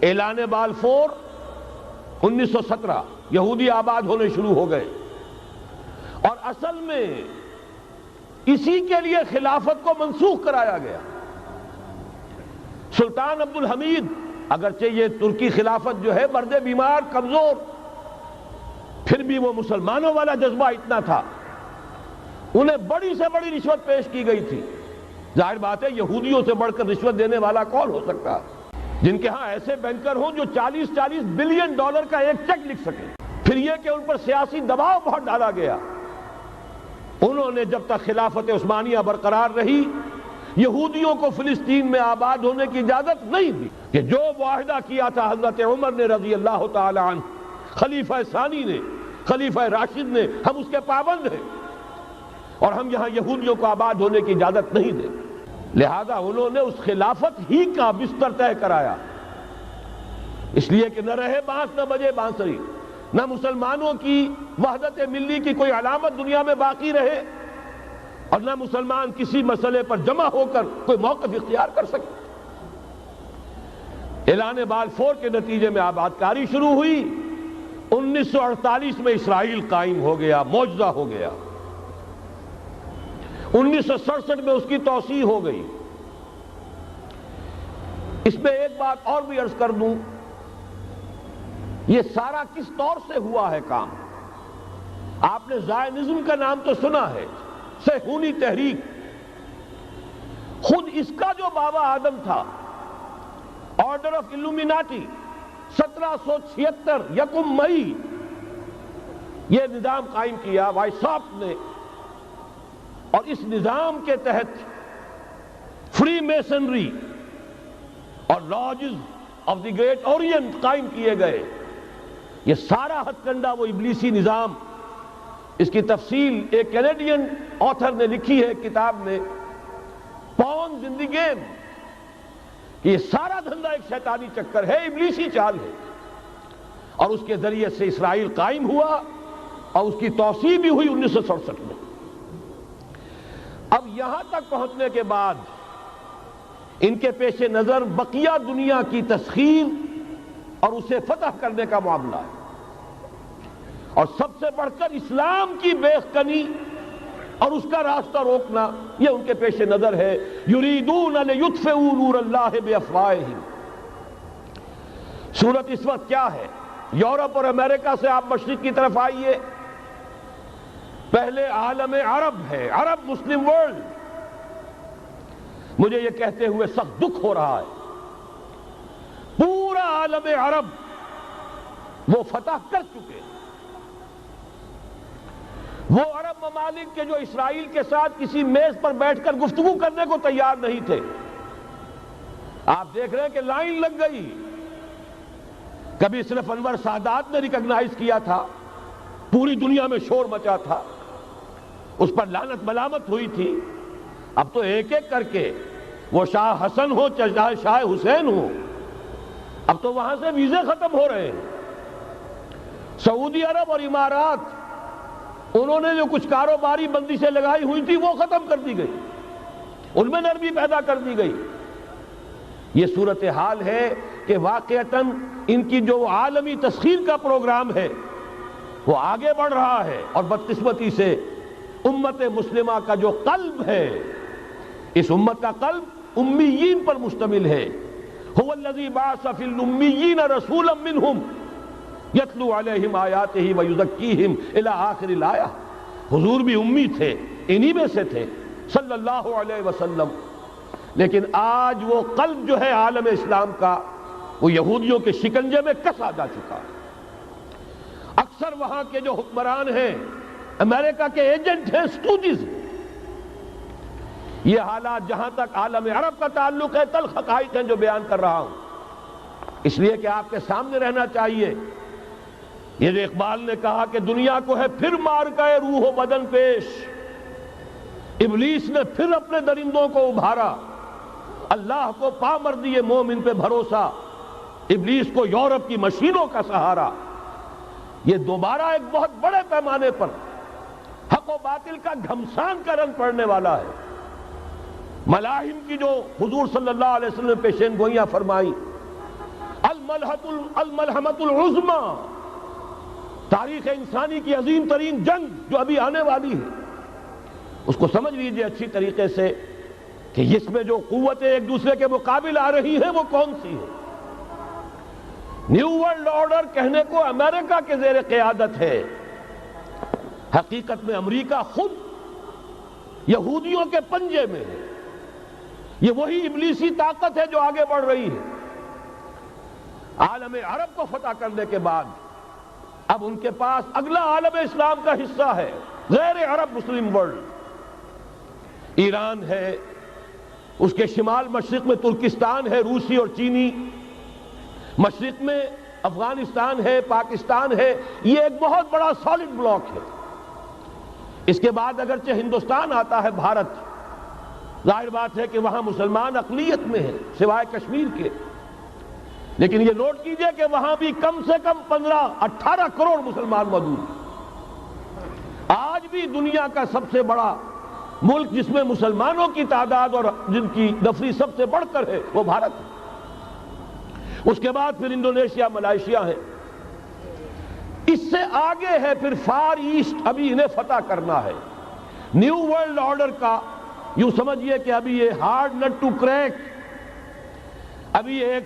اعلان بالفور 1917 یہودی آباد ہونے شروع ہو گئے، اور اصل میں اسی کے لیے خلافت کو منسوخ کرایا گیا۔ سلطان عبد الحمید، اگرچہ یہ ترکی خلافت جو ہے مرد بیمار کمزور، پھر بھی وہ مسلمانوں والا جذبہ اتنا تھا، انہیں بڑی سے بڑی رشوت پیش کی گئی تھی۔ ظاہر بات ہے یہودیوں سے بڑھ کر رشوت دینے والا کون ہو سکتا، جن کے ہاں ایسے بینکر ہوں جو 40 بلین ڈالر کا ایک چیک لکھ سکیں۔ پھر یہ کہ ان پر سیاسی دباؤ بہت ڈالا گیا۔ انہوں نے جب تک خلافت عثمانیہ برقرار رہی یہودیوں کو فلسطین میں آباد ہونے کی اجازت نہیں دی، کہ جو معاہدہ کیا تھا حضرت عمر نے رضی اللہ تعالی عنہ، خلیفہ ثانی نے، خلیفہ راشد نے، ہم اس کے پابند ہیں اور ہم یہاں یہودیوں کو آباد ہونے کی اجازت نہیں دیں۔ لہذا انہوں نے اس خلافت ہی کا بستر طے کرایا، اس لیے کہ نہ رہے بانس نہ بجے بانسری، نہ مسلمانوں کی وحدت ملی کی کوئی علامت دنیا میں باقی رہے، اور نہ مسلمان کسی مسئلے پر جمع ہو کر کوئی موقف اختیار کر سکے۔ اعلان بالفور کے نتیجے میں آباد کاری شروع ہوئی۔ 1948 میں اسرائیل قائم ہو گیا، معجزہ ہو گیا۔ 1967 میں اس کی توسیع ہو گئی۔ اس میں ایک بات اور بھی عرض کر دوں، یہ سارا کس طور سے ہوا ہے کام؟ آپ نے زائنزم کا نام تو سنا ہے، صہیونی تحریک۔ خود اس کا جو بابا آدم تھا، آرڈر آف الومیناٹی، 1776 یکم مئی یہ نظام قائم کیا وائساپ نے، اور اس نظام کے تحت فری میسنری اور lodges of the great Orient قائم کیے گئے۔ یہ سارا ہتھ کنڈا وہ ابلیسی نظام، اس کی تفصیل ایک کینیڈین آتھر نے لکھی ہے کتاب میں، پاونز ان دی گیم، کہ یہ سارا دھندا ایک شیطانی چکر ہے، ابلیسی چال ہے، اور اس کے ذریعے سے اسرائیل قائم ہوا اور اس کی توسیع بھی ہوئی 1967 میں۔ اب یہاں تک پہنچنے کے بعد ان کے پیش نظر بقیہ دنیا کی تسخیر اور اسے فتح کرنے کا معاملہ ہے، اور سب سے بڑھ کر اسلام کی بیخکنی اور اس کا راستہ روکنا، یہ ان کے پیش نظر ہے۔ یریدون لیطفئوا نور اللہ بافواہہم۔ صورت اس وقت کیا ہے؟ یورپ اور امریکہ سے آپ مشرق کی طرف آئیے، پہلے عالم عرب ہے، عرب مسلم ورلڈ۔ مجھے یہ کہتے ہوئے سخت دکھ ہو رہا ہے، پورا عالم عرب وہ فتح کر چکے، وہ عرب ممالک کے جو اسرائیل کے ساتھ کسی میز پر بیٹھ کر گفتگو کرنے کو تیار نہیں تھے۔ آپ دیکھ رہے ہیں کہ لائن لگ گئی۔ کبھی صرف انور سادات نے ریکگنائز کیا تھا، پوری دنیا میں شور مچا تھا، اس پر لعنت ملامت ہوئی تھی۔ اب تو ایک ایک کر کے، وہ شاہ حسن ہو چاہے شاہ حسین ہو، اب تو وہاں سے ویزے ختم ہو رہے ہیں۔ سعودی عرب اور امارات، انہوں نے جو کچھ کاروباری بندشیں لگائی ہوئی تھی وہ ختم کر دی گئی، ان میں نرمی پیدا کر دی گئی۔ یہ صورتحال ہے کہ واقعتاً ان کی جو عالمی تسخیر کا پروگرام ہے وہ آگے بڑھ رہا ہے، اور بدقسمتی سے امت مسلمہ کا جو قلب ہے، اس امت کا قلب امیین پر مشتمل ہے۔ هو الذی بعث فی الامیین رسولا منہم یتلو علیہم آیاتہ ویزکیہم الی آخر الآیہ۔ حضور بھی امی تھے، انہی میں سے تھے صلی اللہ علیہ وسلم۔ لیکن آج وہ قلب جو ہے عالم اسلام کا، وہ یہودیوں کے شکنجے میں کسا جا چکا ہے۔ اکثر وہاں کے جو حکمران ہیں، امریکہ کے ایجنٹ ہیں، سٹوجز۔ یہ حالات جہاں تک عالم عرب کا تعلق ہے، تلخ حقائق ہیں جو بیان کر رہا ہوں، اس لیے کہ آپ کے سامنے رہنا چاہیے۔ یہ جو اقبال نے کہا کہ دنیا کو ہے پھر مار گئے روح و بدن پیش، ابلیس نے پھر اپنے درندوں کو ابھارا، اللہ کو پا مر دیے مومن پہ بھروسہ، ابلیس کو یورپ کی مشینوں کا سہارا۔ یہ دوبارہ ایک بہت بڑے پیمانے پر حق و باطل کا گھمسان کا رنگ پڑنے والا ہے۔ ملاحم کی جو حضور صلی اللہ علیہ وسلم نے پیشین گوئیاں فرمائی، الملحمۃ العظمی، تاریخ انسانی کی عظیم ترین جنگ جو ابھی آنے والی ہے، اس کو سمجھ لیجئے اچھی طریقے سے کہ اس میں جو قوتیں ایک دوسرے کے مقابل آ رہی ہیں وہ کون سی ہیں۔ نیو ورلڈ آرڈر کہنے کو امریکہ کے زیر قیادت ہے، حقیقت میں امریکہ خود یہودیوں کے پنجے میں ہے۔ یہ وہی ابلیسی طاقت ہے جو آگے بڑھ رہی ہے۔ عالم عرب کو فتح کرنے کے بعد اب ان کے پاس اگلا عالم اسلام کا حصہ ہے، غیر عرب مسلم ورلڈ۔ ایران ہے، اس کے شمال مشرق میں ترکستان ہے، روسی اور چینی، مشرق میں افغانستان ہے، پاکستان ہے۔ یہ ایک بہت بڑا سالڈ بلاک ہے۔ اس کے بعد اگرچہ ہندوستان آتا ہے، بھارت، ظاہر بات ہے کہ وہاں مسلمان اقلیت میں ہیں سوائے کشمیر کے، لیکن یہ نوٹ کیجئے کہ وہاں بھی کم سے کم 15-18 کروڑ مسلمان موجود ہیں۔ آج بھی دنیا کا سب سے بڑا ملک جس میں مسلمانوں کی تعداد اور جن کی نفری سب سے بڑھ کر ہے وہ بھارت ہے۔ اس کے بعد پھر انڈونیشیا، ملائیشیا ہے، اس سے آگے ہے پھر فار ایسٹ، ابھی انہیں فتح کرنا ہے۔ نیو ورلڈ آرڈر کا یوں سمجھیے کہ ابھی یہ ہارڈ نٹ ٹو کریک، ابھی ایک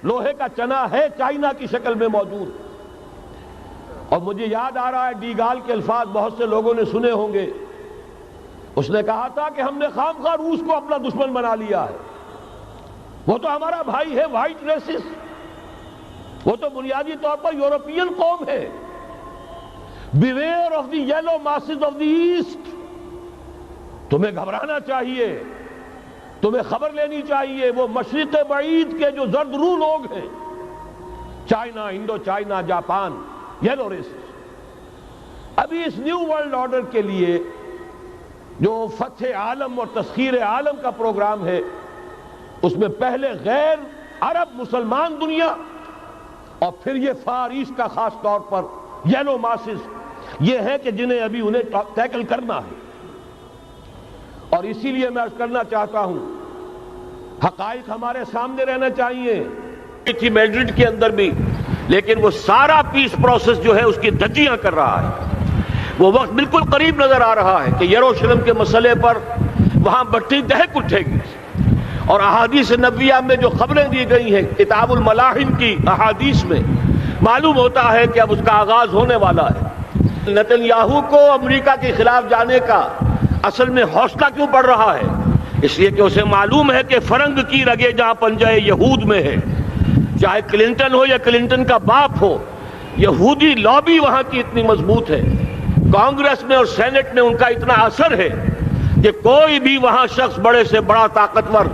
لوہے کا چنا ہے، چائنا کی شکل میں موجود۔ اور مجھے یاد آ رہا ہے ڈی گال کے الفاظ بہت سے لوگوں نے سنے ہوں گے، اس نے کہا تھا کہ ہم نے خام خواہ روس کو اپنا دشمن بنا لیا ہے، وہ تو ہمارا بھائی ہے، وائٹ ریسس، وہ تو بنیادی طور پر یورپین قوم ہے۔ Beware of the yellow masses of the east, تمہیں گھبرانا چاہیے، تمہیں خبر لینی چاہیے۔ وہ مشرق بعید کے جو زرد رو لوگ ہیں، China, Indo China, Japan, yellow races, ابھی اس نیو ورلڈ آرڈر کے لیے جو فتح عالم اور تسخیر عالم کا پروگرام ہے، اس میں پہلے غیر عرب مسلمان دنیا اور پھر یہ فار ایسٹ کا خاص طور پر یلو ماسز، یہ ہے کہ جنہیں ابھی انہیں ٹیکل کرنا ہے۔ اور اسی لیے میں عرض کرنا چاہتا ہوں، حقائق ہمارے سامنے رہنا چاہیے۔ تھی میڈرڈ کے اندر بھی، لیکن وہ سارا پیس پروسیس جو ہے اس کی دھجیاں کر رہا ہے۔ وہ وقت بالکل قریب نظر آ رہا ہے کہ یروشلم کے مسئلے پر وہاں بٹھی دہک اٹھے گی، اور احادیث نبویہ میں جو خبریں دی گئی ہیں کتاب الملاحم کی احادیث میں، معلوم ہوتا ہے کہ اب اس کا آغاز ہونے والا ہے۔ نتن یاہو کو امریکہ کے خلاف جانے کا اصل میں حوصلہ کیوں بڑھ رہا ہے؟ اس لیے کہ اسے معلوم ہے کہ فرنگ کی رگیں جہاں پنجہ یہود میں ہے، چاہے کلنٹن ہو یا کلنٹن کا باپ ہو، یہودی لابی وہاں کی اتنی مضبوط ہے، کانگریس میں اور سینٹ میں ان کا اتنا اثر ہے کہ کوئی بھی وہاں شخص بڑے سے بڑا طاقتور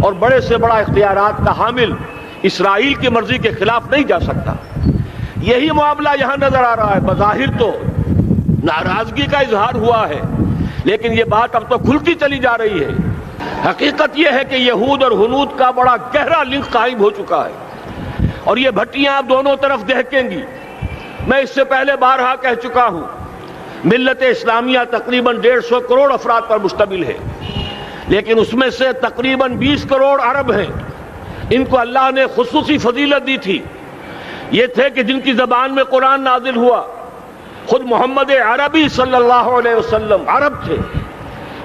اور بڑے سے بڑا اختیارات کا حامل اسرائیل کی مرضی کے خلاف نہیں جا سکتا۔ یہی معاملہ یہاں نظر آ رہا ہے۔ بظاہر تو ناراضگی کا اظہار ہوا ہے، لیکن یہ بات اب تو کھلتی چلی جا رہی ہے۔ حقیقت یہ ہے کہ یہود اور ہنود کا بڑا گہرا لنک قائم ہو چکا ہے، اور یہ بھٹیاں اب دونوں طرف دہکیں گی۔ میں اس سے پہلے بارہا کہہ چکا ہوں، ملت اسلامیہ تقریباً 150 کروڑ افراد پر مشتمل ہے، لیکن اس میں سے تقریباً 20 کروڑ عرب ہیں۔ ان کو اللہ نے خصوصی فضیلت دی تھی، یہ تھے کہ جن کی زبان میں قرآن نازل ہوا، خود محمد عربی صلی اللہ علیہ وسلم عرب تھے،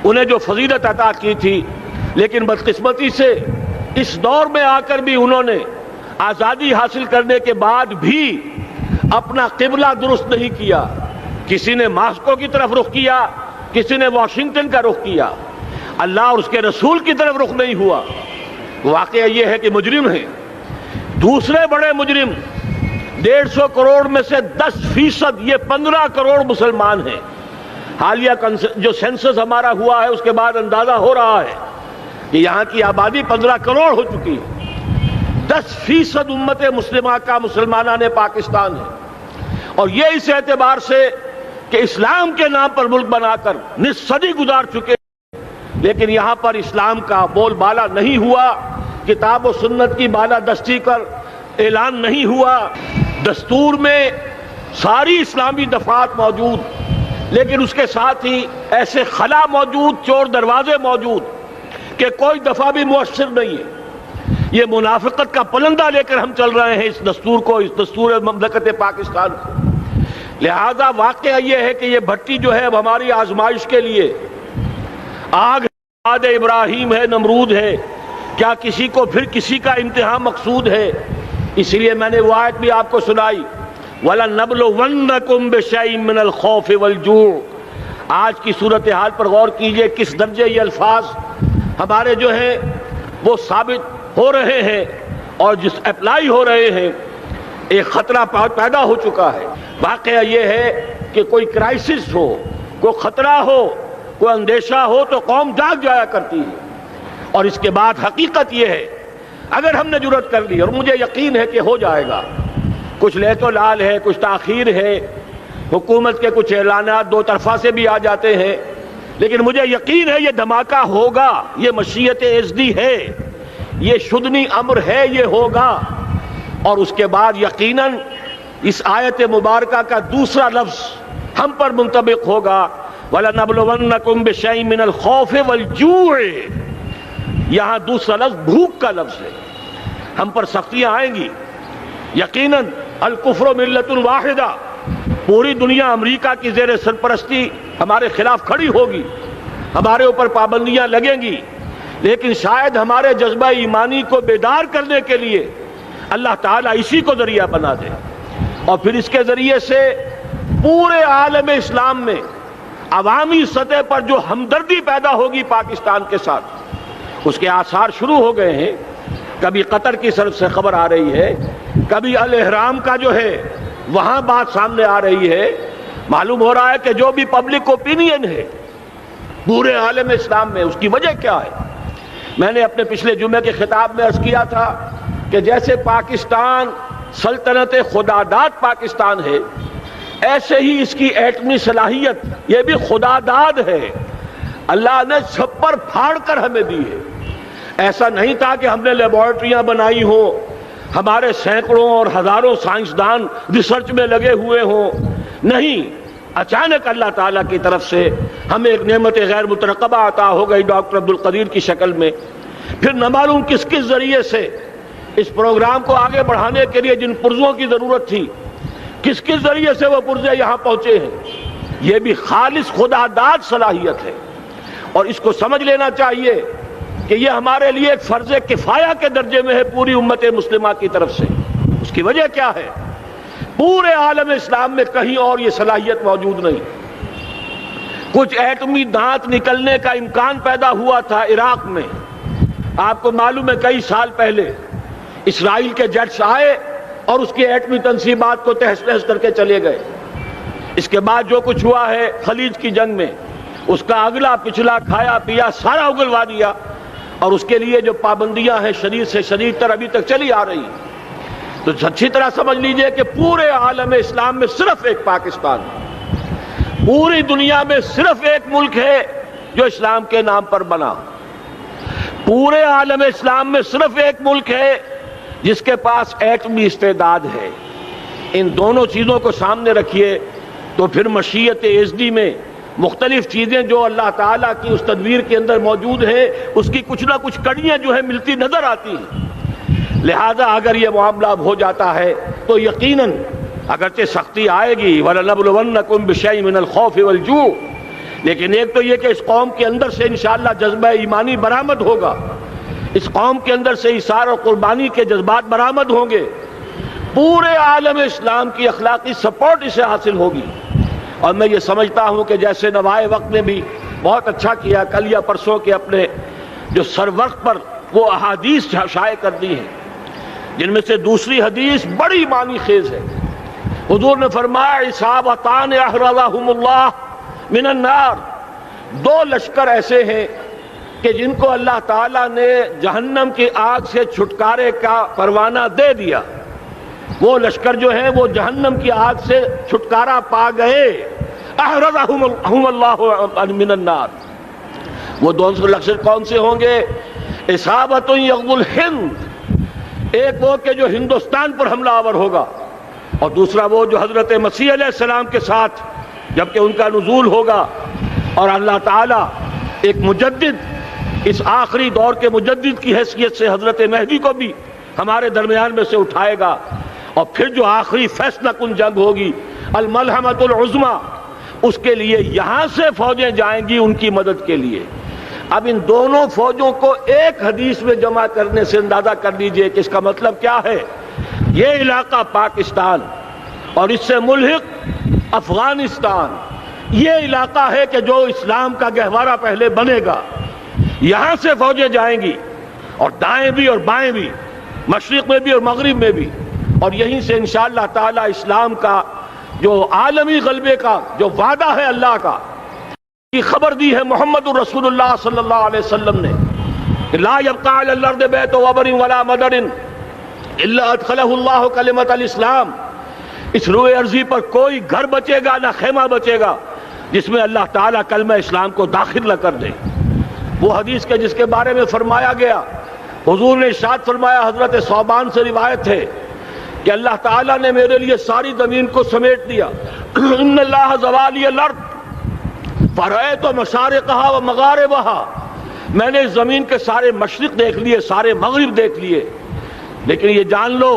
انہیں جو فضیلت عطا کی تھی، لیکن بدقسمتی سے اس دور میں آ کر بھی انہوں نے آزادی حاصل کرنے کے بعد بھی اپنا قبلہ درست نہیں کیا۔ کسی نے ماسکو کی طرف رخ کیا، کسی نے واشنگٹن کا رخ کیا، اللہ اور اس کے رسول کی طرف رخ نہیں ہوا۔ واقعہ یہ ہے کہ مجرم ہیں، دوسرے بڑے مجرم 150 کروڑ میں سے 10%، یہ 15 کروڑ مسلمان ہیں۔ حالیہ جو سینسس ہمارا ہوا ہے اس کے بعد اندازہ ہو رہا ہے کہ یہاں کی آبادی 15 کروڑ ہو چکی ہے۔ 10% امت مسلمہ کا مسلمانان پاکستان ہے، اور یہ اس اعتبار سے کہ اسلام کے نام پر ملک بنا کر نصف صدی گزار چکے، لیکن یہاں پر اسلام کا بول بالا نہیں ہوا، کتاب و سنت کی بالادستی کر اعلان نہیں ہوا۔ دستور میں ساری اسلامی دفعات موجود، لیکن اس کے ساتھ ہی ایسے خلا موجود، چور دروازے موجود کہ کوئی دفعہ بھی مؤثر نہیں ہے۔ یہ منافقت کا پلندہ لے کر ہم چل رہے ہیں اس دستور کو، اس دستور مملکت پاکستان کو۔ لہذا واقعہ یہ ہے کہ یہ بھٹی جو ہے اب ہماری آزمائش کے لیے آگ آد ابراہیم ہے، نمرود ہے، کیا کسی کو پھر کسی کا امتحان مقصود ہے؟ اس لیے میں نے وہ آیت بھی آپ کو سنائی، وَلَنَبْلُوَنَّكُمْ بِشَيْءٍ مِّنَ الْخَوْفِ وَالْجُوعِ۔ آج کی صورتحال پر غور کیجئے، کس درجے یہ الفاظ ہمارے جو ہیں وہ ثابت ہو رہے ہیں اور جس اپلائی ہو رہے ہیں۔ ایک خطرہ پیدا ہو چکا ہے۔ واقعہ یہ ہے کہ کوئی کرائسس ہو، کوئی خطرہ ہو، کوئی اندیشہ ہو تو قوم جاگ جایا کرتی ہے۔ اور اس کے بعد حقیقت یہ ہے، اگر ہم نے جرأت کر لی، اور مجھے یقین ہے کہ ہو جائے گا، کچھ لیت و لال ہے، کچھ تاخیر ہے، حکومت کے کچھ اعلانات دو طرفہ سے بھی آ جاتے ہیں، لیکن مجھے یقین ہے یہ دھماکہ ہوگا، یہ مشیت اعزدی ہے، یہ شدنی امر ہے، یہ ہوگا۔ اور اس کے بعد یقیناً اس آیت مبارکہ کا دوسرا لفظ ہم پر منطبق ہوگا، وَلَنَبْلُوَنَّكُمْ بِشَيْءٍ مِّنَ الْخَوْفِ وَالْجُوعِ۔ یہاں دوسرا لفظ بھوک کا لفظ ہے۔ ہم پر سختیاں آئیں گی یقیناً۔ الکفر ملت واحدہ، پوری دنیا امریکہ کی زیر سرپرستی ہمارے خلاف کھڑی ہوگی، ہمارے اوپر پابندیاں لگیں گی، لیکن شاید ہمارے جذبہ ایمانی کو بیدار کرنے کے لیے اللہ تعالیٰ اسی کو ذریعہ بنا دے، اور پھر اس کے ذریعے سے پورے عالم اسلام میں عوامی سطح پر جو ہمدردی پیدا ہوگی پاکستان کے ساتھ، اس کے آثار شروع ہو گئے ہیں۔ کبھی قطر کی طرف سے خبر آ رہی ہے، کبھی الاحرام کا جو ہے وہاں بات سامنے آ رہی ہے۔ معلوم ہو رہا ہے کہ جو بھی پبلک اوپینین ہے پورے عالم اسلام میں، اس کی وجہ کیا ہے؟ میں نے اپنے پچھلے جمعے کے خطاب میں عرض کیا تھا کہ جیسے پاکستان سلطنت خداداد پاکستان ہے، ایسے ہی اس کی ایٹمی صلاحیت یہ بھی خداداد ہے، اللہ نے چھپر پھاڑ کر ہمیں دی ہے۔ ایسا نہیں تھا کہ ہم نے لیبارٹریاں بنائی ہوں، ہمارے سینکڑوں اور ہزاروں سائنسدان ریسرچ میں لگے ہوئے ہوں، نہیں، اچانک اللہ تعالیٰ کی طرف سے ہمیں ایک نعمت غیر مترقبہ عطا ہو گئی ڈاکٹر عبدالقدیر کی شکل میں۔ پھر نہ معلوم کس کس ذریعے سے اس پروگرام کو آگے بڑھانے کے لیے جن پرزوں کی ضرورت تھی، کس کس ذریعے سے وہ پرزے یہاں پہنچے ہیں۔ یہ بھی خالص خداداد صلاحیت ہے، اور اس کو سمجھ لینا چاہیے کہ یہ ہمارے لیے ایک فرض کفایہ کے درجے میں ہے پوری امت مسلمہ کی طرف سے۔ اس کی وجہ کیا ہے؟ پورے عالم اسلام میں کہیں اور یہ صلاحیت موجود نہیں۔ کچھ ایٹمی دانت نکلنے کا امکان پیدا ہوا تھا عراق میں، آپ کو معلوم ہے کئی سال پہلے اسرائیل کے جیٹس آئے اور اس کی ایٹمی تنصیبات کو تہس نہس کر کے چلے گئے۔ اس کے بعد جو کچھ ہوا ہے خلیج کی جنگ میں، اس کا اگلا پچھلا کھایا پیا سارا اگلوا دیا، اور اس کے لیے جو پابندیاں ہیں شدید سے شدید تر ابھی تک چلی آ رہی ہیں۔ تو اچھی طرح سمجھ لیجئے کہ پورے عالم اسلام میں صرف ایک پاکستان ہے، پوری دنیا میں صرف ایک ملک ہے جو اسلام کے نام پر بنا، پورے عالم اسلام میں صرف ایک ملک ہے جس کے پاس ایٹمی استعداد ہے۔ ان دونوں چیزوں کو سامنے رکھیے تو پھر مشیت اعزدی میں مختلف چیزیں جو اللہ تعالیٰ کی اس تدبیر کے اندر موجود ہیں، اس کی کچھ نہ کچھ کڑیاں جو ہیں ملتی نظر آتی ہیں۔ لہذا اگر یہ معاملہ ہو جاتا ہے تو یقیناً اگرچہ سختی آئے گی، وَلَنَبْلُوَنَّكُمْ بِشَيْءٍ مِّنَ الْخَوْفِ وَالْجُوعِ، لیکن ایک تو یہ کہ اس قوم کے اندر سے انشاءاللہ جذبہ ایمانی برآمد ہوگا، اس قوم کے اندر سے ایثار اور قربانی کے جذبات برآمد ہوں گے، پورے عالم اسلام کی اخلاقی سپورٹ اسے حاصل ہوگی۔ اور میں یہ سمجھتا ہوں کہ جیسے نوائے وقت نے بھی بہت اچھا کیا، کل یا پرسوں کے اپنے جو سر وقت پر وہ احادیث شائع کر دی ہیں، جن میں سے دوسری حدیث بڑی معنی خیز ہے۔ حضور نے فرمایا اصابتان احرزہم اللہ من النار، دو لشکر ایسے ہیں کہ جن کو اللہ تعالیٰ نے جہنم کی آگ سے چھٹکارے کا پروانہ دے دیا۔ وہ لشکر جو ہیں وہ جہنم کی آگ سے چھٹکارا پا گئے، احرزہم اللہ من النار۔ وہ دونوں لشکر کون سے ہوں گے؟ اصابت یغزو الہند، ایک وہ کہ جو ہندوستان پر حملہ آور ہوگا، اور دوسرا وہ جو حضرت مسیح علیہ السلام کے ساتھ جبکہ ان کا نزول ہوگا، اور اللہ تعالیٰ ایک مجدد اس آخری دور کے مجدد کی حیثیت سے حضرت مہدی کو بھی ہمارے درمیان میں سے اٹھائے گا، اور پھر جو آخری فیصلہ کن جنگ ہوگی الملحمۃ العظمیٰ، اس کے لیے یہاں سے فوجیں جائیں گی ان کی مدد کے لیے۔ اب ان دونوں فوجوں کو ایک حدیث میں جمع کرنے سے اندازہ کر لیجئے کہ اس کا مطلب کیا ہے۔ یہ علاقہ پاکستان اور اس سے ملحق افغانستان، یہ علاقہ ہے کہ جو اسلام کا گہوارہ پہلے بنے گا، یہاں سے فوجیں جائیں گی، اور دائیں بھی اور بائیں بھی، مشرق میں بھی اور مغرب میں بھی، اور یہیں سے انشاءاللہ تعالی اسلام کا جو عالمی غلبے کا جو وعدہ ہے اللہ کا، کی خبر دی ہے محمد رسول اللہ صلی اللہ علیہ وسلم نے کہ لا يبقى على الارض بیت وبر ولا مدر الا ادخلہ اللہ کلمۃ الاسلام، اس روئے ارضی پر کوئی گھر بچے گا نہ خیمہ بچے گا جس میں اللہ تعالیٰ کلمہ اسلام کو داخل نہ کر دے۔ وہ حدیث کے جس کے بارے میں فرمایا گیا، حضور نے ارشاد فرمایا، حضرت ثوبان سے روایت ہے کہ اللہ تعالیٰ نے میرے لیے ساری زمین کو سمیٹ دیا۔ ان اللہ زوالی الارض فرأیت مشارقها و مغاربها، میں نے اس زمین کے سارے مشرق دیکھ لیے، سارے مغرب دیکھ لیے، لیکن یہ جان لو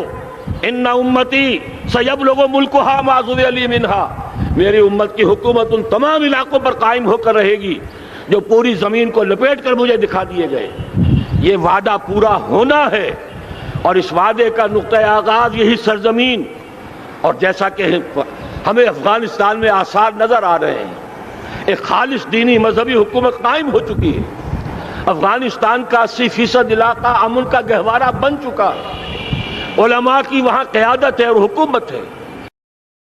ان امتی سیبلغ ملکها ما ذوی لی منها، میری امت کی حکومت ان تمام علاقوں پر قائم ہو کر رہے گی جو پوری زمین کو لپیٹ کر مجھے دکھا دیے گئے۔ یہ وعدہ پورا ہونا ہے، اور اس وعدے کا نقطہ آغاز یہی سرزمین، اور جیسا کہ ہمیں افغانستان میں آثار نظر آ رہے ہیں، ایک خالص دینی مذہبی حکومت قائم ہو چکی ہے۔ افغانستان کا 80% علاقہ امن کا گہوارہ بن چکا ہے، علماء کی وہاں قیادت ہے اور حکومت ہے۔